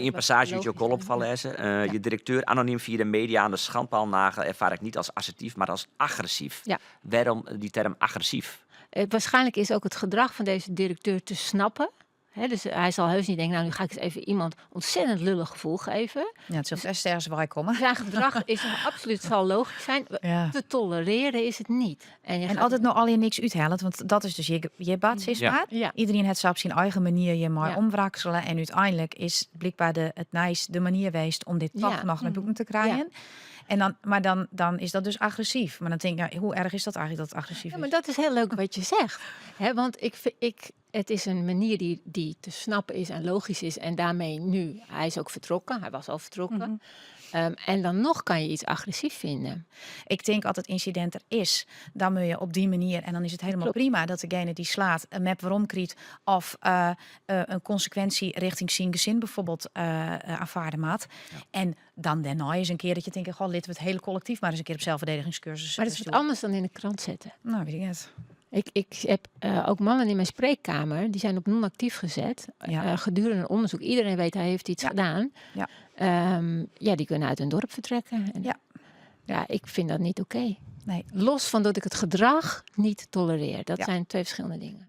in een passage die je ook al opvallen lezen. Je directeur anoniem via de media aan de schandpaal nagel ervaar ik niet als assertief, maar als agressief. Ja. Waarom die term agressief? Waarschijnlijk is ook het gedrag van deze directeur te snappen. Dus hij zal heus niet denken, nou nu ga ik eens even iemand ontzettend lullig gevoel geven. Ja, het zult best ergens waar komen. Zijn gedrag is absoluut, zal logisch zijn. Ja. Te tolereren is het niet. En altijd nog al je niks uithalen, want dat is dus je basis Ja. maar. Ja. Iedereen heeft zo op zijn eigen manier je maar Ja. omwrakselen. En uiteindelijk is blijkbaar de manier geweest om dit toch Ja. nog naar boeken te krijgen. En dan is dat dus agressief. Maar dan denk ik, hoe erg is dat eigenlijk dat agressief Ja, is? maar dat is heel leuk wat je zegt. Want het is een manier die te snappen is en logisch is. En daarmee nu, hij is ook vertrokken. Hij was al vertrokken. En dan nog kan je iets agressief vinden. Ik denk als het incident er is, dan moet je op die manier, en dan is het helemaal prima dat degene die slaat een map waarom kriet of een consequentie richting zijn gezin bijvoorbeeld aanvaarden maat. En dan daarna is een keer dat je denkt, goh, laten we het hele collectief maar eens een keer op zelfverdedigingscursus. Maar dat is wat anders dan in de krant zetten. Nou, weet ik het. Ik heb ook mannen in mijn spreekkamer, die zijn op non-actief gezet. Ja. Gedurende een onderzoek. Iedereen weet, hij heeft iets gedaan. Ja. Die kunnen uit hun dorp vertrekken. En Ja. ik vind dat niet oké. Nee. Los van dat ik het gedrag niet tolereer. Dat Ja. zijn twee verschillende dingen.